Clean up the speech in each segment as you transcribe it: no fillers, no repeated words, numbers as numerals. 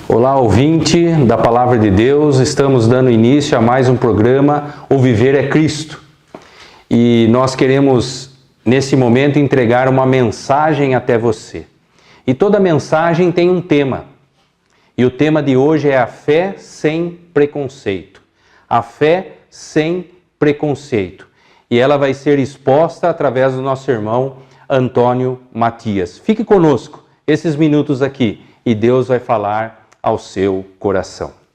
Olá, ouvinte da Palavra de Deus, estamos dando início a mais um programa, O Viver é Cristo. E nós queremos, nesse momento, entregar uma mensagem até você. E toda mensagem tem um tema. E o tema de hoje é a fé sem preconceito. A fé sem preconceito. E ela vai ser exposta através do nosso irmão Antônio Matias. Fique conosco esses minutos aqui e Deus vai falar ao seu coração.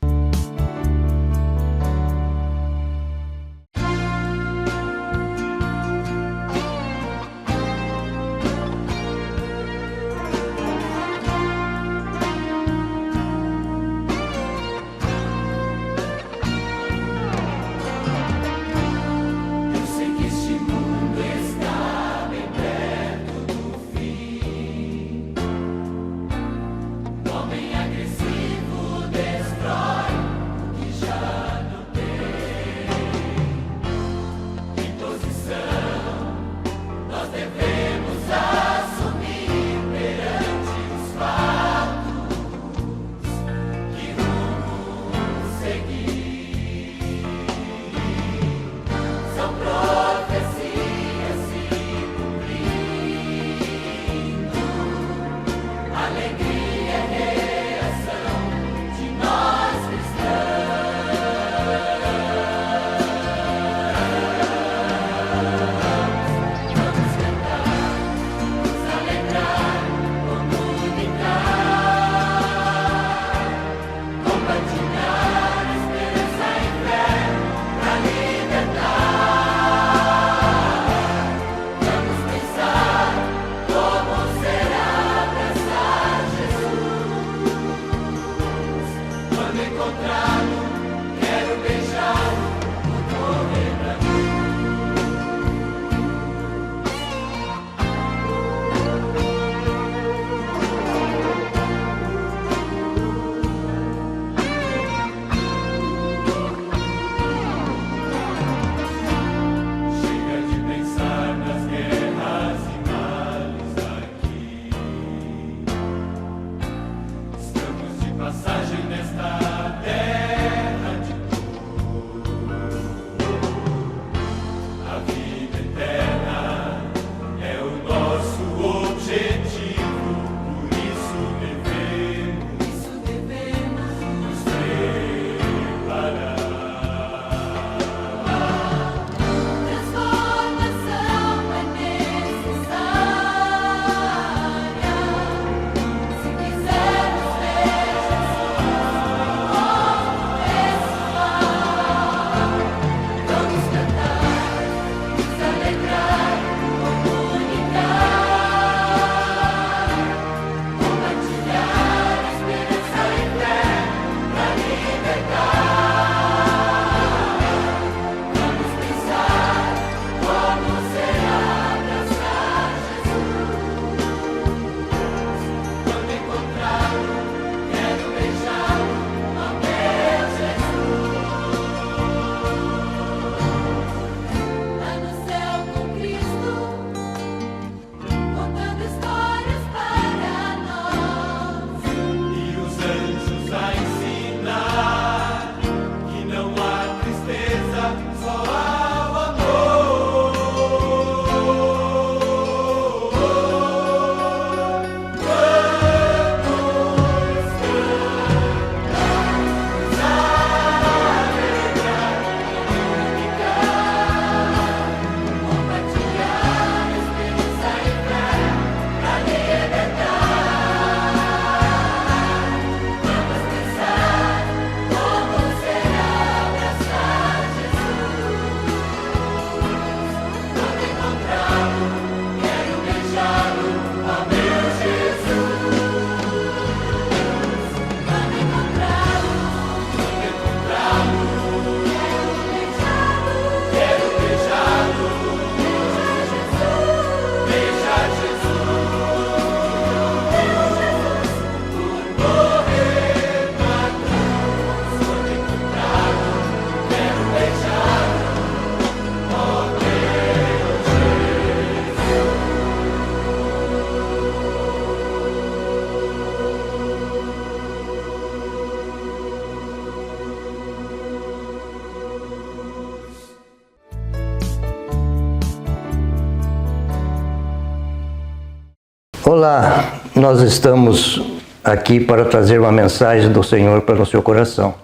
Olá, nós estamos aqui para trazer uma mensagem do Senhor para o seu coração.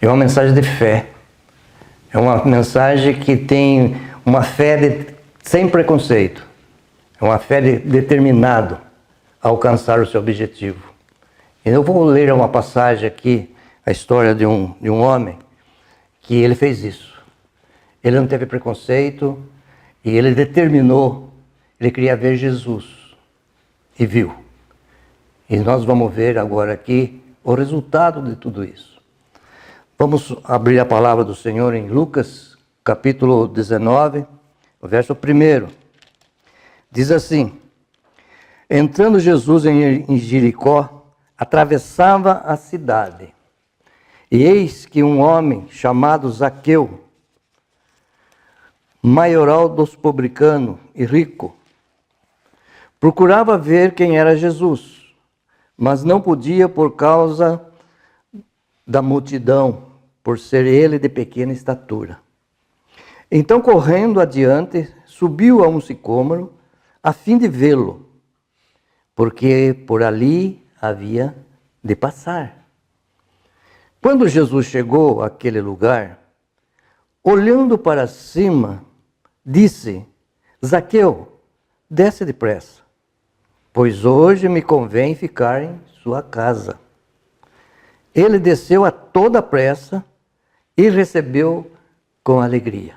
É uma mensagem de fé. É uma mensagem que tem uma fé sem preconceito. É uma fé determinado a alcançar o seu objetivo. Eu vou ler uma passagem aqui, a história de um homem, que ele fez isso. Ele não teve preconceito e ele determinou, ele queria ver Jesus e viu. E nós vamos ver agora aqui o resultado de tudo isso. Vamos abrir a palavra do Senhor em Lucas, capítulo 19, o verso 1. Diz assim: entrando Jesus em Jericó, atravessava a cidade. E eis que um homem chamado Zaqueu, maioral dos publicanos e rico, procurava ver quem era Jesus, mas não podia por causa da multidão, por ser ele de pequena estatura. Então, correndo adiante, subiu a um sicômoro, a fim de vê-lo, porque por ali havia de passar. Quando Jesus chegou àquele lugar, olhando para cima, disse: Zaqueu, desce depressa, pois hoje me convém ficar em sua casa. Ele desceu a toda pressa e recebeu com alegria.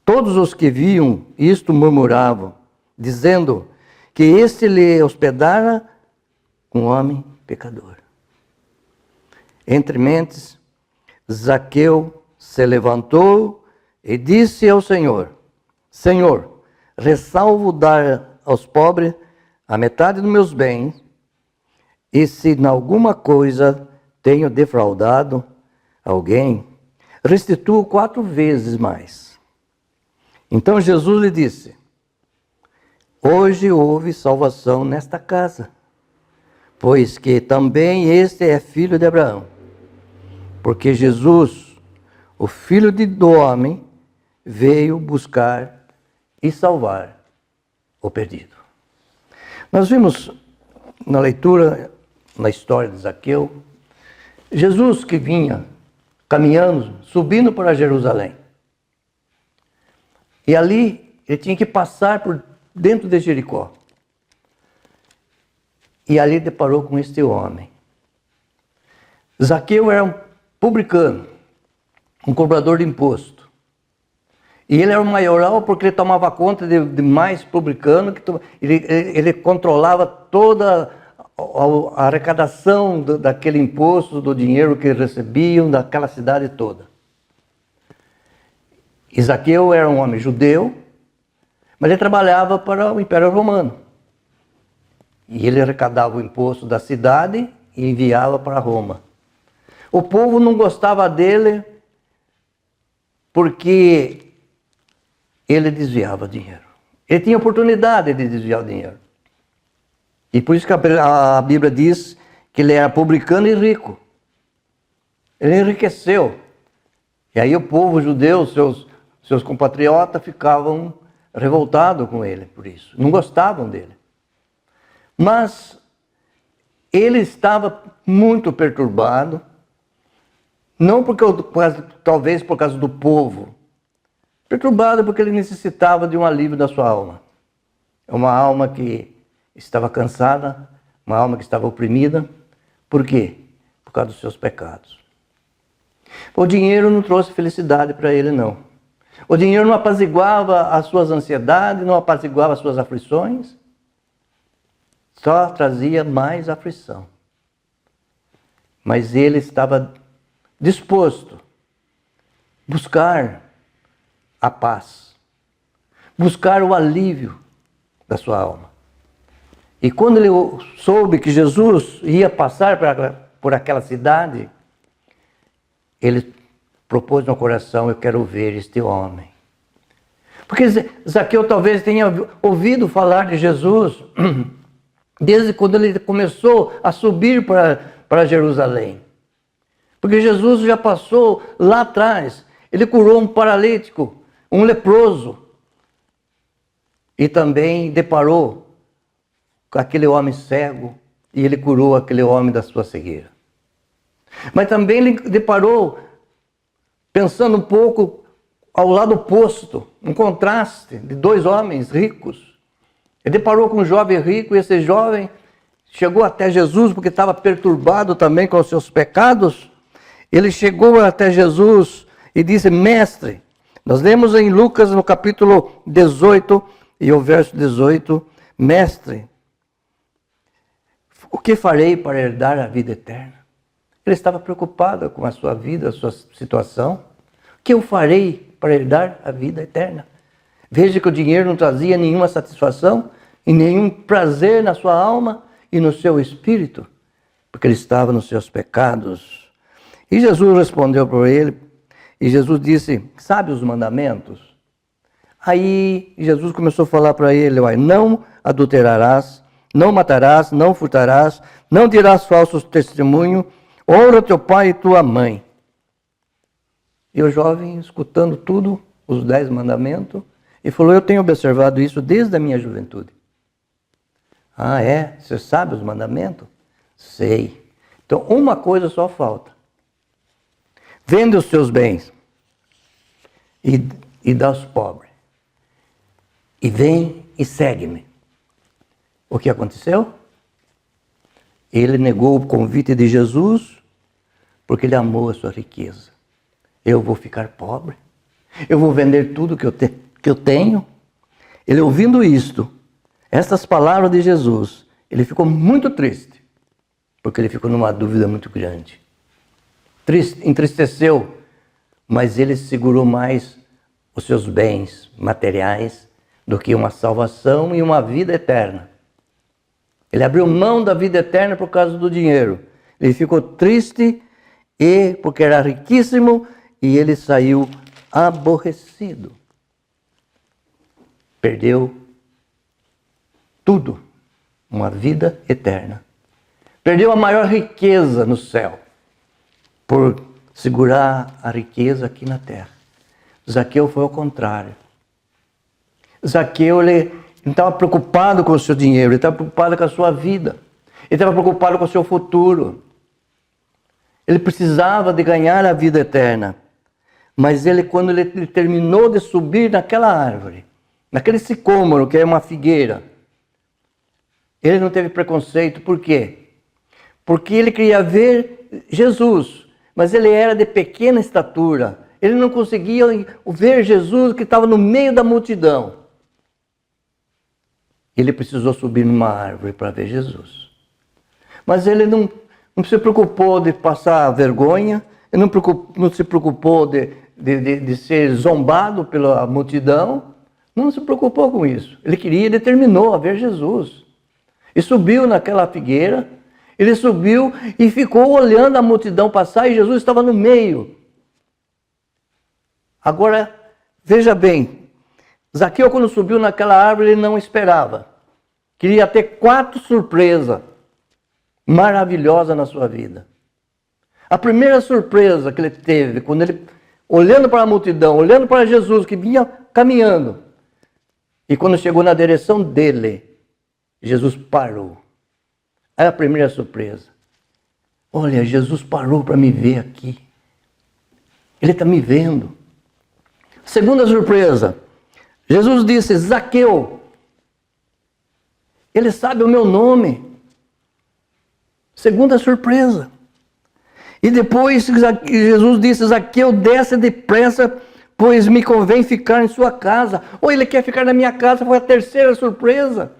Todos os que viam isto murmuravam, dizendo que este lhe hospedara um homem pecador. Entre mentes, Zaqueu se levantou e disse ao Senhor: Senhor, ressalvo dar aos pobres a metade dos meus bens, e se em alguma coisa tenho defraudado alguém, restituo 4 vezes mais. Então Jesus lhe disse: hoje houve salvação nesta casa, pois que também este é filho de Abraão. Porque Jesus, o Filho do Homem, veio buscar e salvar o perdido. Nós vimos na leitura, na história de Zaqueu, Jesus que vinha caminhando, subindo para Jerusalém. E ali ele tinha que passar por dentro de Jericó. E ali deparou com este homem. Zaqueu era um publicano, um cobrador de imposto. E ele era o maioral porque ele tomava conta de mais publicanos, ele controlava toda a arrecadação daquele imposto, do dinheiro que recebiam daquela cidade toda. E Zaqueu era um homem judeu, mas ele trabalhava para o Império Romano. E ele arrecadava o imposto da cidade e enviava para Roma. O povo não gostava dele porque ele desviava dinheiro. Ele tinha oportunidade de desviar o dinheiro. E por isso que a Bíblia diz que ele era publicano e rico. Ele enriqueceu. E aí o povo judeu, seus compatriotas, ficavam revoltados com ele por isso. Não gostavam dele. Mas ele estava muito perturbado, não talvez por causa do povo, perturbado porque ele necessitava de um alívio da sua alma. É uma alma que estava cansada, uma alma que estava oprimida. Por quê? Por causa dos seus pecados. O dinheiro não trouxe felicidade para ele, não. O dinheiro não apaziguava as suas ansiedades, não apaziguava as suas aflições, só trazia mais aflição. Mas ele estava disposto a buscar a paz, buscar o alívio da sua alma. E quando ele soube que Jesus ia passar por aquela cidade, ele propôs no coração: eu quero ver este homem. Porque Zaqueu talvez tenha ouvido falar de Jesus desde quando ele começou a subir para Jerusalém. Porque Jesus já passou lá atrás. Ele curou um paralítico, um leproso. E também deparou aquele homem cego e ele curou aquele homem da sua cegueira. Mas também ele deparou, pensando um pouco ao lado oposto, um contraste de dois homens ricos. Ele deparou com um jovem rico e esse jovem chegou até Jesus porque estava perturbado também com os seus pecados. Ele chegou até Jesus e disse: Mestre, nós lemos em Lucas no capítulo 18 e o verso 18, Mestre, o que farei para herdar a vida eterna? Ele estava preocupado com a sua vida, a sua situação. O que eu farei para herdar a vida eterna? Veja que o dinheiro não trazia nenhuma satisfação e nenhum prazer na sua alma e no seu espírito, porque ele estava nos seus pecados. E Jesus respondeu para ele, e Jesus disse: sabe os mandamentos? Aí Jesus começou a falar para ele: não adulterarás, não matarás, não furtarás, não dirás falso testemunho, honra teu pai e tua mãe. E o jovem, escutando tudo, os 10 mandamentos, e falou: eu tenho observado isso desde a minha juventude. Ah, é? Você sabe os mandamentos? Sei. Então, uma coisa só falta. Vende os seus bens e dá aos pobres. E vem e segue-me. O que aconteceu? Ele negou o convite de Jesus porque ele amou a sua riqueza. Eu vou ficar pobre? Eu vou vender tudo que eu tenho? Ele, ouvindo isto, essas palavras de Jesus, ele ficou muito triste, porque ele ficou numa dúvida muito grande. Triste, entristeceu, mas ele segurou mais os seus bens materiais do que uma salvação e uma vida eterna. Ele abriu mão da vida eterna por causa do dinheiro. Ele ficou triste porque era riquíssimo e ele saiu aborrecido. Perdeu tudo, uma vida eterna. Perdeu a maior riqueza no céu por segurar a riqueza aqui na terra. Zaqueu foi ao contrário. Zaqueu, ele não estava preocupado com o seu dinheiro, ele estava preocupado com a sua vida. Ele estava preocupado com o seu futuro. Ele precisava de ganhar a vida eterna. Mas ele, quando ele terminou de subir naquela árvore, naquele sicômoro, que é uma figueira, ele não teve preconceito. Por quê? Porque ele queria ver Jesus, mas ele era de pequena estatura. Ele não conseguia ver Jesus que estava no meio da multidão. Ele precisou subir numa árvore para ver Jesus. Mas ele não se preocupou de passar vergonha, ele não se preocupou de ser zombado pela multidão, não se preocupou com isso. Ele determinou a ver Jesus. E subiu naquela figueira, ele subiu e ficou olhando a multidão passar e Jesus estava no meio. Agora, veja bem, Zaqueu, quando subiu naquela árvore, ele não esperava. Queria ter 4 surpresas maravilhosas na sua vida. A primeira surpresa que ele teve, quando ele, olhando para a multidão, olhando para Jesus que vinha caminhando, e quando chegou na direção dele, Jesus parou. Aí a primeira surpresa. Olha, Jesus parou para me ver aqui. Ele está me vendo. Segunda surpresa. Jesus disse: Zaqueu, ele sabe o meu nome. Segunda surpresa. E depois Jesus disse: Zaqueu, desce depressa, pois me convém ficar em sua casa. Ou ele quer ficar na minha casa, foi a terceira surpresa.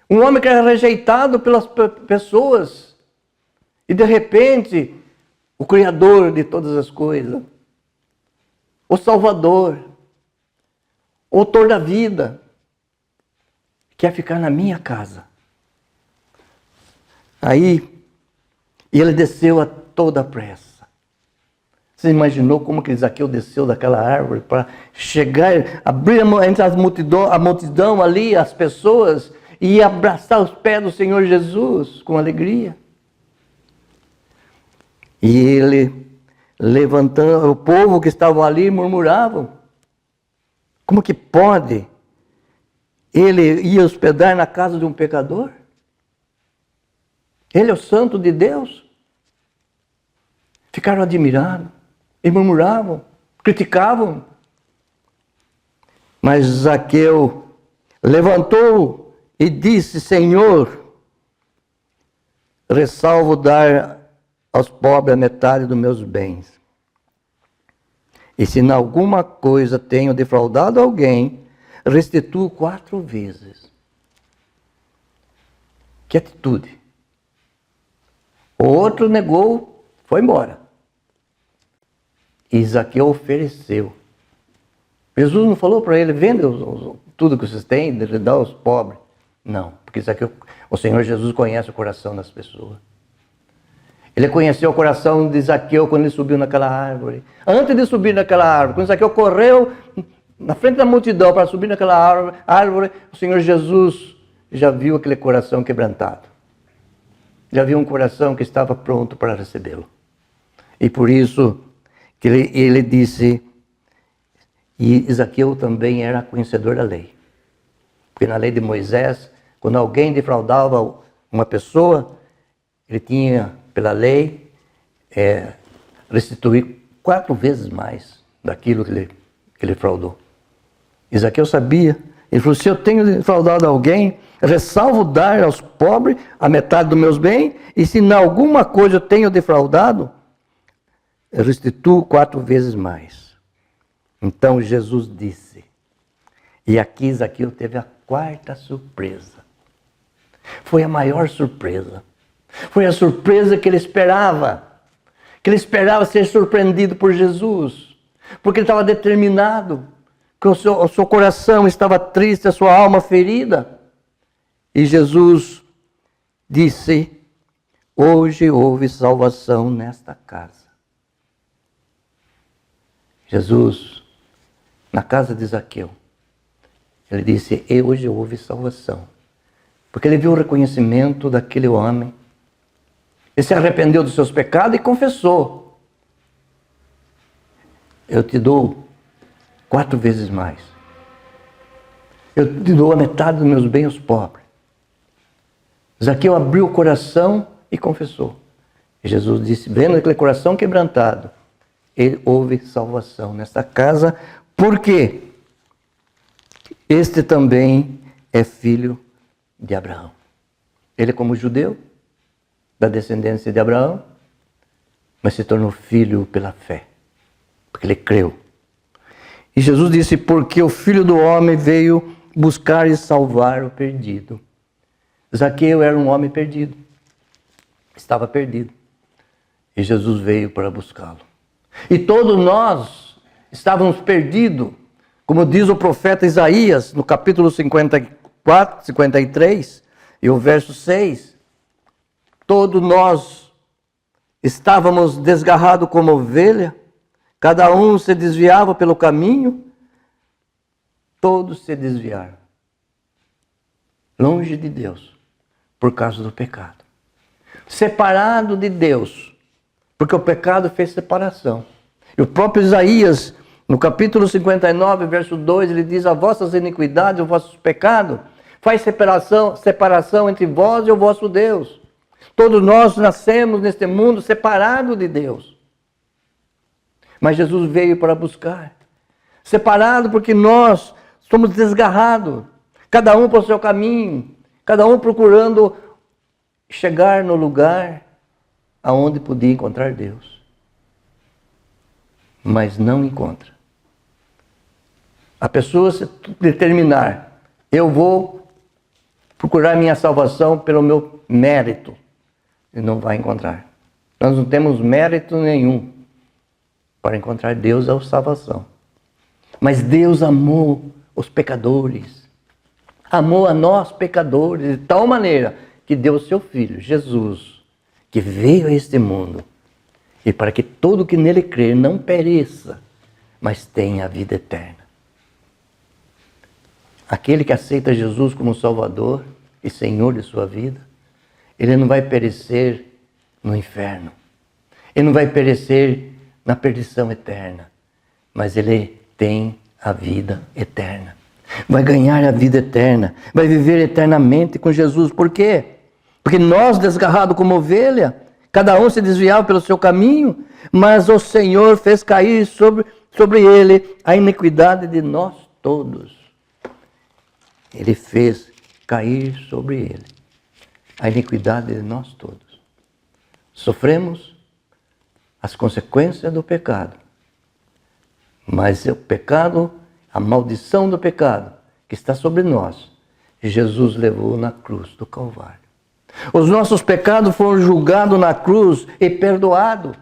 Um homem que era rejeitado pelas pessoas. E de repente, o Criador de todas as coisas, o Salvador, o Autor da vida, quer ficar na minha casa. Aí, ele desceu a toda pressa. Você imaginou como que Zaqueu desceu daquela árvore para chegar, abrir entre a multidão ali, as pessoas, e abraçar os pés do Senhor Jesus com alegria? E ele, levantando, o povo que estava ali murmuravam: como que pode ele ia hospedar na casa de um pecador? Ele é o santo de Deus? Ficaram admirados e murmuravam, criticavam. Mas Zaqueu levantou e disse: Senhor, ressalvo dar aos pobres a metade dos meus bens. E se em alguma coisa tenho defraudado alguém, restituo 4 vezes. Que atitude! O outro negou, foi embora. E Zaqueu ofereceu. Jesus não falou para ele: vende tudo que vocês têm, dá aos pobres. Não, porque Zaqueu, o Senhor Jesus conhece o coração das pessoas. Ele conheceu o coração de Zaqueu quando ele subiu naquela árvore. Antes de subir naquela árvore, quando Zaqueu correu na frente da multidão para subir naquela árvore, o Senhor Jesus já viu aquele coração quebrantado. Já viu um coração que estava pronto para recebê-lo. E por isso que ele disse, e Zaqueu também era conhecedor da lei. Porque na lei de Moisés, quando alguém defraudava uma pessoa, ele tinha, pela lei, restituir 4 vezes mais daquilo que ele fraudou. E Zaqueu sabia. Ele falou: se eu tenho defraudado alguém, ressalvo dar aos pobres a metade dos meus bens, e se em alguma coisa eu tenho defraudado, eu restituo 4 vezes mais. Então Jesus disse, e aqui Zaqueu teve a 4ª surpresa. Foi a maior surpresa. Foi a surpresa que ele esperava. Que ele esperava ser surpreendido por Jesus. Porque ele estava determinado. Que o seu coração estava triste, a sua alma ferida. E Jesus disse: hoje houve salvação nesta casa. Jesus, na casa de Zaqueu, ele disse: hoje houve salvação. Porque ele viu o reconhecimento daquele homem. Ele se arrependeu dos seus pecados e confessou: eu te dou 4 vezes mais. Eu te dou a metade dos meus bens aos pobres. Zaqueu abriu o coração e confessou. E Jesus disse, vendo aquele coração quebrantado, houve salvação nesta casa, porque este também é filho de Abraão. Ele, como judeu, da descendência de Abraão, mas se tornou filho pela fé, porque ele creu. E Jesus disse, porque o Filho do Homem veio buscar e salvar o perdido. Zaqueu era um homem perdido, estava perdido, e Jesus veio para buscá-lo. E todos nós estávamos perdidos, como diz o profeta Isaías, no capítulo 54, 53, e o verso 6, todos nós estávamos desgarrados como ovelha, cada um se desviava pelo caminho, todos se desviaram, longe de Deus, por causa do pecado. Separado de Deus, porque o pecado fez separação. E o próprio Isaías, no capítulo 59, verso 2, ele diz, as vossas iniquidades, os vossos pecados, faz separação entre vós e o vosso Deus. Todos nós nascemos neste mundo separados de Deus. Mas Jesus veio para buscar. Separado porque nós somos desgarrados. Cada um para o seu caminho. Cada um procurando chegar no lugar aonde podia encontrar Deus. Mas não encontra. A pessoa se determinar, eu vou procurar minha salvação pelo meu mérito, e não vai encontrar. Nós não temos mérito nenhum para encontrar Deus a salvação. Mas Deus amou os pecadores. Amou a nós pecadores de tal maneira que deu o seu Filho, Jesus, que veio a este mundo, e para que todo que nele crer não pereça, mas tenha a vida eterna. Aquele que aceita Jesus como Salvador e Senhor de sua vida, ele não vai perecer no inferno. Ele não vai perecer na perdição eterna, mas ele tem a vida eterna. vai ganhar a vida eterna, vai viver eternamente com Jesus. Por quê? Porque nós, desgarrados como ovelha, cada um se desviava pelo seu caminho, mas o Senhor fez cair sobre ele a iniquidade de nós todos. Ele fez cair sobre ele a iniquidade de nós todos. Sofremos as consequências do pecado, mas o pecado, a maldição do pecado que está sobre nós, Jesus levou na cruz do Calvário. Os nossos pecados foram julgados na cruz e perdoados.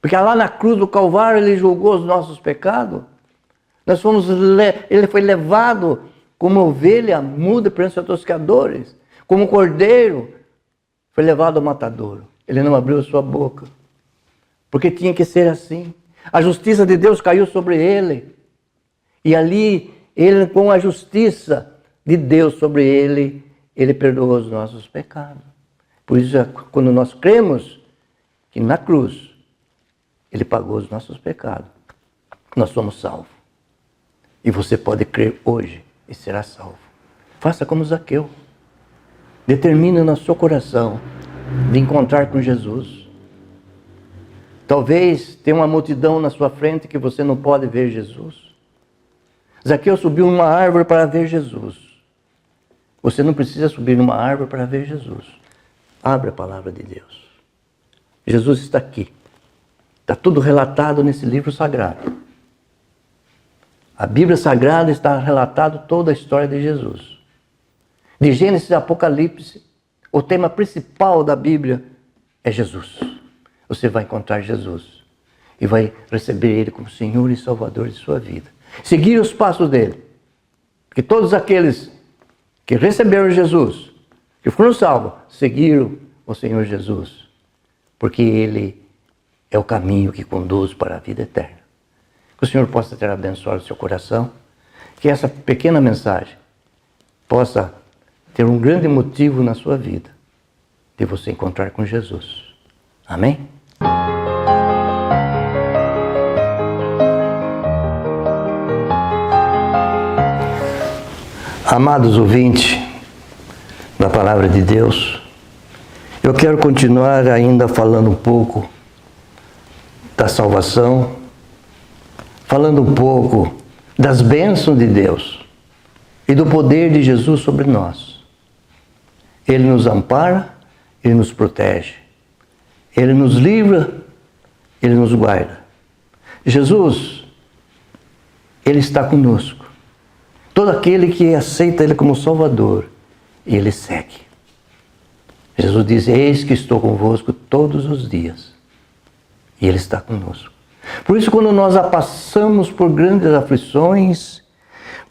Porque lá na cruz do Calvário ele julgou os nossos pecados. Ele foi levado como ovelha muda perante os tosqueadores, como cordeiro, foi levado ao matadouro. Ele não abriu a sua boca, porque tinha que ser assim. A justiça de Deus caiu sobre ele. E ali, ele, com a justiça de Deus sobre ele, ele perdoou os nossos pecados. Por isso, quando nós cremos que na cruz, ele pagou os nossos pecados, nós somos salvos. E você pode crer hoje e será salvo. Faça como Zaqueu. Determine no seu coração de encontrar com Jesus. Talvez tenha uma multidão na sua frente que você não pode ver Jesus. Zaqueu subiu numa árvore para ver Jesus. Você não precisa subir numa árvore para ver Jesus. Abra a palavra de Deus. Jesus está aqui. Está tudo relatado nesse livro sagrado. A Bíblia Sagrada está relatado toda a história de Jesus. De Gênesis a Apocalipse, o tema principal da Bíblia é Jesus. Você vai encontrar Jesus e vai receber Ele como Senhor e Salvador de sua vida. Seguir os passos dele. Porque todos aqueles que receberam Jesus, que foram salvos, seguiram o Senhor Jesus. Porque Ele é o caminho que conduz para a vida eterna. Que o Senhor possa ter abençoado o seu coração. Que essa pequena mensagem possa ter um grande motivo na sua vida de você encontrar com Jesus. Amém? Amados ouvintes da Palavra de Deus, eu quero continuar ainda falando um pouco da salvação, falando um pouco das bênçãos de Deus e do poder de Jesus sobre nós. Ele nos ampara, Ele nos protege, Ele nos livra, Ele nos guarda. Jesus, Ele está conosco. Todo aquele que aceita Ele como Salvador, Ele segue. Jesus diz, eis que estou convosco todos os dias. E Ele está conosco. Por isso, quando nós passamos por grandes aflições,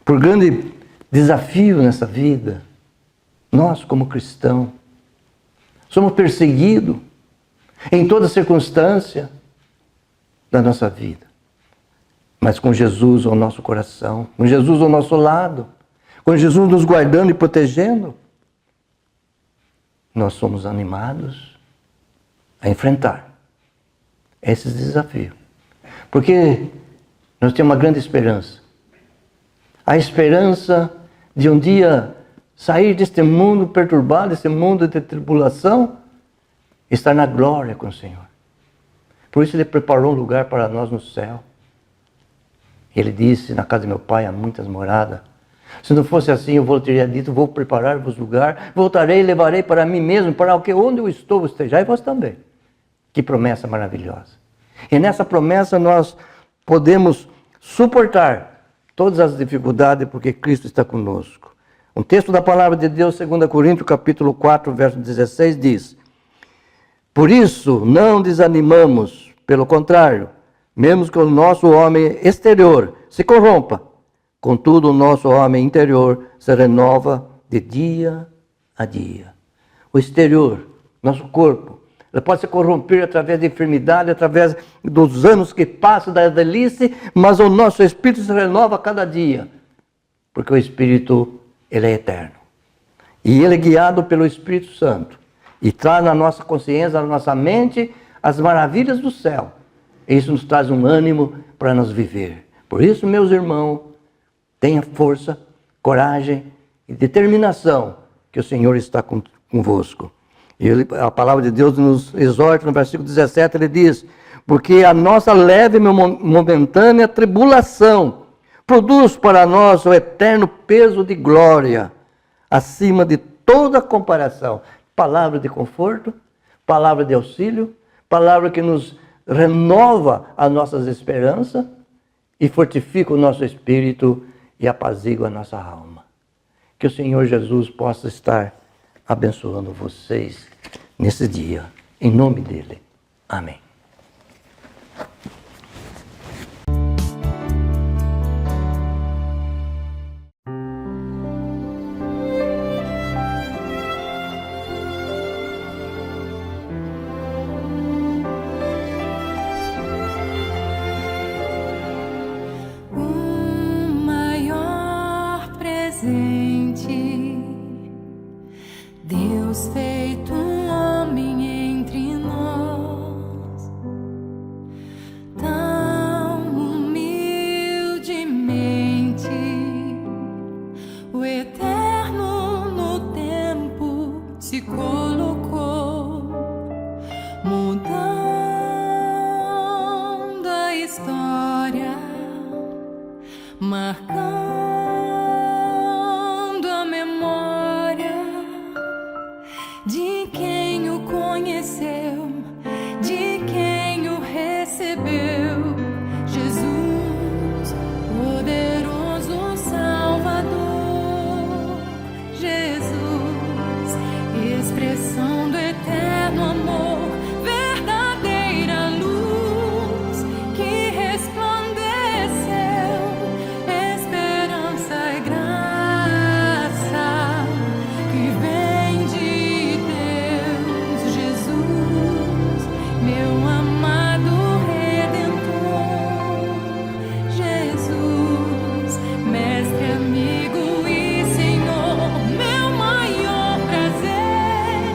por grande desafio nessa vida, nós, como cristãos, somos perseguidos em toda circunstância da nossa vida. Mas com Jesus ao nosso coração, com Jesus ao nosso lado, com Jesus nos guardando e protegendo, nós somos animados a enfrentar esses desafios. Porque nós temos uma grande esperança. A esperança de um dia sair deste mundo perturbado, desse mundo de tribulação, e estar na glória com o Senhor. Por isso Ele preparou um lugar para nós no céu. Ele disse, na casa de meu Pai há muitas moradas. Se não fosse assim, eu teria dito, vou preparar-vos lugar, voltarei e levarei para mim mesmo, para o que onde eu estou estejais, e vós também. Que promessa maravilhosa. E nessa promessa nós podemos suportar todas as dificuldades, porque Cristo está conosco. Um texto da palavra de Deus, 2 Coríntios, capítulo 4, verso 16, diz: por isso não desanimamos, pelo contrário, mesmo que o nosso homem exterior se corrompa, contudo o nosso homem interior se renova de dia a dia. O exterior, nosso corpo, ele pode se corromper através da enfermidade, através dos anos que passam, da velhice, mas o nosso espírito se renova a cada dia, porque o Espírito, ele é eterno. E ele é guiado pelo Espírito Santo, e traz na nossa consciência, na nossa mente, as maravilhas do céu. Isso nos traz um ânimo para nos viver. Por isso, meus irmãos, Tenha força, coragem e determinação, que o Senhor está convosco. E a palavra de Deus nos exorta no versículo 17, ele diz: porque a nossa leve e momentânea tribulação produz para nós o eterno peso de glória, acima de toda comparação. Palavra de conforto, palavra de auxílio, palavra que nos renova as nossas esperanças e fortifica o nosso espírito e apazigua a nossa alma. Que o Senhor Jesus possa estar abençoando vocês nesse dia, em nome dele. Amém. Deus feito um homem entre nós, tão humildemente, o eterno no tempo se colocou, mudando a história, marcando a memória de quem o conheceu, de quem o recebeu. Jesus, poderoso Salvador. Jesus, expressão do eterno amor, verdadeira luz que resplandeceu, esperança e graça que vem de Deus. Jesus, meu amado Redentor. Jesus, mestre, amigo e Senhor, meu maior prazer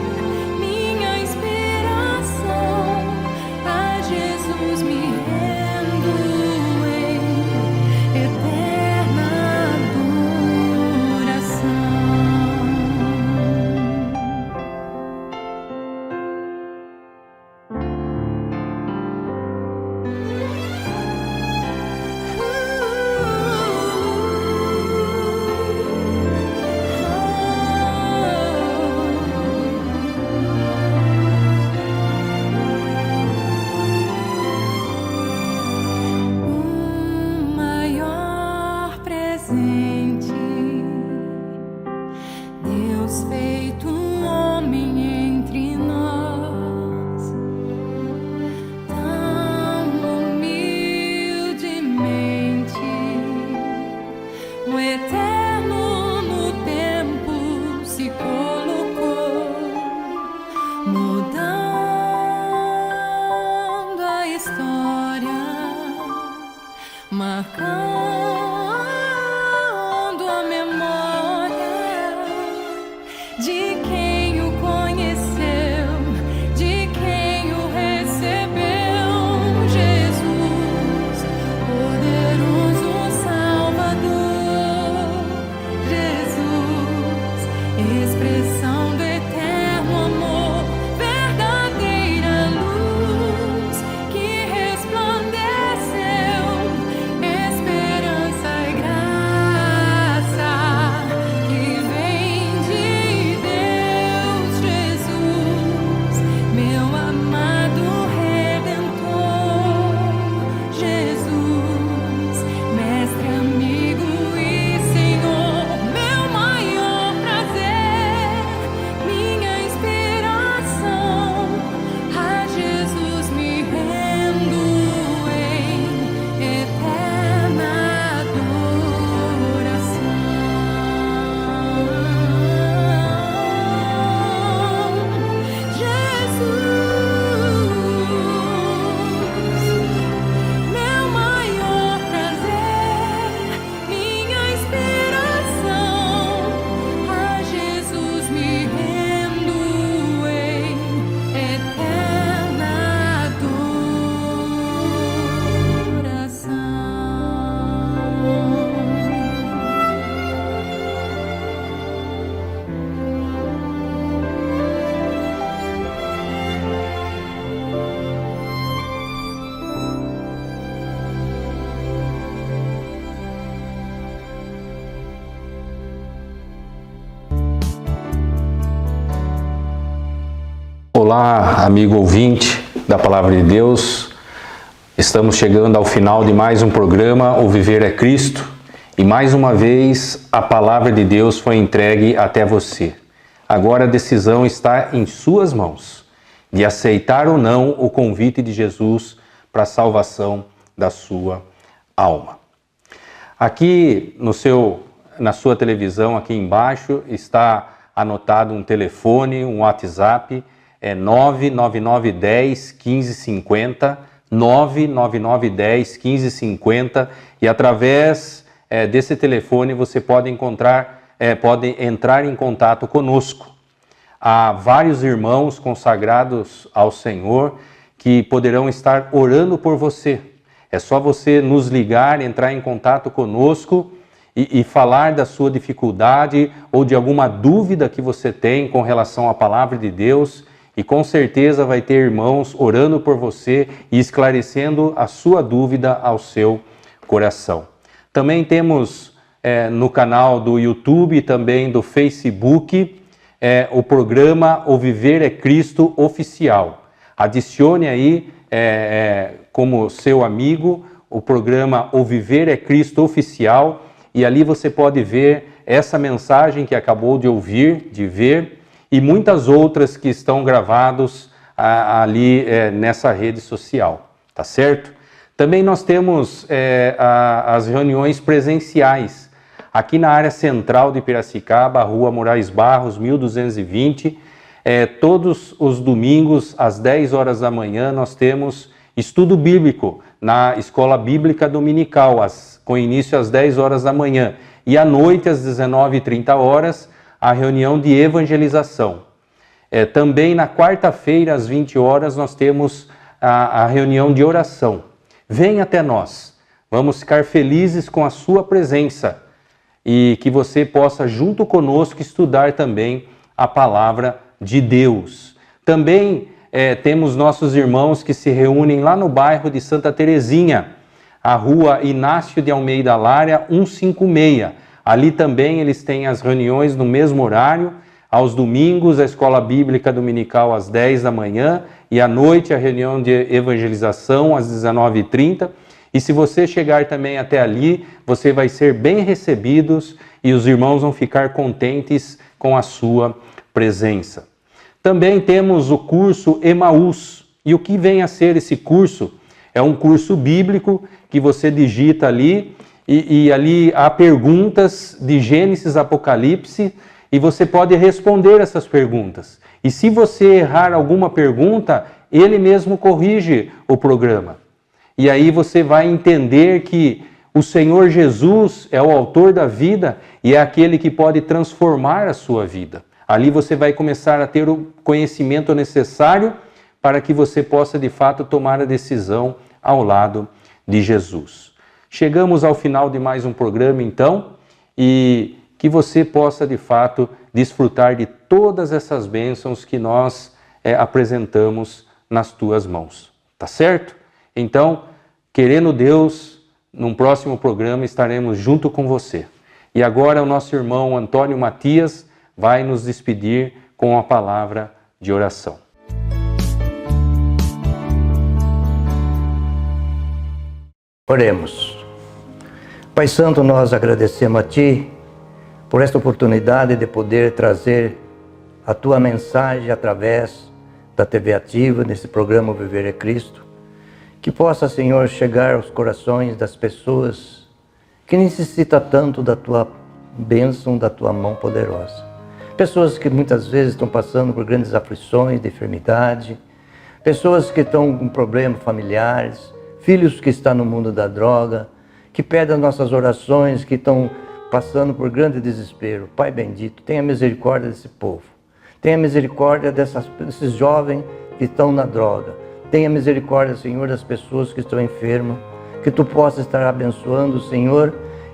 Olá, amigo ouvinte da Palavra de Deus. Estamos chegando ao final de mais um programa, O Viver é Cristo. E mais uma vez, a Palavra de Deus foi entregue até você. Agora a decisão está em suas mãos, de aceitar ou não o convite de Jesus para a salvação da sua alma. Aqui na sua televisão, aqui embaixo, está anotado um telefone, um WhatsApp, é 99910 1550, 99910 1550, e através desse telefone você pode entrar em contato conosco. Há vários irmãos consagrados ao Senhor que poderão estar orando por você. É só você nos ligar, entrar em contato conosco e falar da sua dificuldade ou de alguma dúvida que você tem com relação à Palavra de Deus, e com certeza vai ter irmãos orando por você e esclarecendo a sua dúvida ao seu coração. Também temos no canal do YouTube e também do Facebook o programa O Viver é Cristo Oficial. Adicione aí como seu amigo o programa O Viver é Cristo Oficial, e ali você pode ver essa mensagem que acabou de ouvir, de ver, e muitas outras que estão gravadas ali nessa rede social, tá certo? Também nós temos as reuniões presenciais, aqui na área central de Piracicaba, Rua Moraes Barros, 1220, todos os domingos, às 10 horas da manhã, nós temos estudo bíblico na Escola Bíblica Dominical, com início às 10 horas da manhã. E à noite, às 19h30, a reunião de evangelização. Também na quarta-feira, às 20 horas, nós temos a reunião de oração. Venha até nós, vamos ficar felizes com a sua presença e que você possa, junto conosco, estudar também a Palavra de Deus. Também temos nossos irmãos que se reúnem lá no bairro de Santa Terezinha, a Rua Inácio de Almeida Lara, 156. Ali também eles têm as reuniões no mesmo horário, aos domingos a Escola Bíblica Dominical às 10 da manhã e à noite a reunião de evangelização às 19h30. E se você chegar também até ali, você vai ser bem recebidos e os irmãos vão ficar contentes com a sua presença. Também temos o curso Emaús. E o que vem a ser esse curso? É um curso bíblico que você digita ali e ali há perguntas de Gênesis, Apocalipse, e você pode responder essas perguntas. E se você errar alguma pergunta, ele mesmo corrige o programa. E aí você vai entender que o Senhor Jesus é o autor da vida e é aquele que pode transformar a sua vida. Ali você vai começar a ter o conhecimento necessário para que você possa, de fato, tomar a decisão ao lado de Jesus. Chegamos ao final de mais um programa, então, e que você possa, de fato, desfrutar de todas essas bênçãos que nós apresentamos nas tuas mãos. Tá certo? Então, querendo Deus, num próximo programa estaremos junto com você. E agora o nosso irmão Antônio Matias vai nos despedir com a palavra de oração. Oremos. Pai Santo, nós agradecemos a Ti por esta oportunidade de poder trazer a Tua mensagem através da TV Ativa, nesse programa Viver é Cristo. Que possa, Senhor, chegar aos corações das pessoas que necessitam tanto da Tua bênção, da Tua mão poderosa. Pessoas que muitas vezes estão passando por grandes aflições de enfermidade, pessoas que estão com problemas familiares, filhos que estão no mundo da droga, que pedem as nossas orações, que estão passando por grande desespero. Pai bendito, tenha misericórdia desse povo. Tenha misericórdia desses jovens que estão na droga. Tenha misericórdia, Senhor, das pessoas que estão enfermas. Que Tu possa estar abençoando, Senhor,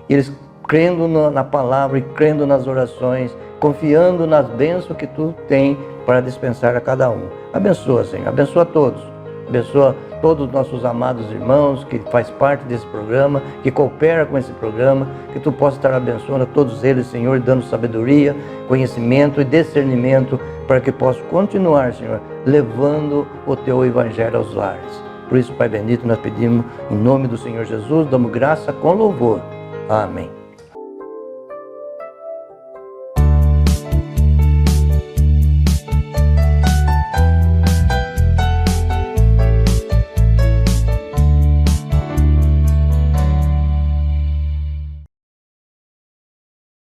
eles crendo na palavra e crendo nas orações, confiando nas bênçãos que Tu tem para dispensar a cada um. Abençoa, Senhor. Abençoa a todos. Abençoa todos os nossos amados irmãos que faz parte desse programa, que coopera com esse programa, que Tu possa estar abençoando a todos eles, Senhor, dando sabedoria, conhecimento e discernimento para que possam continuar, Senhor, levando o Teu Evangelho aos lares. Por isso, Pai bendito, nós pedimos em nome do Senhor Jesus, damos graça com louvor. Amém.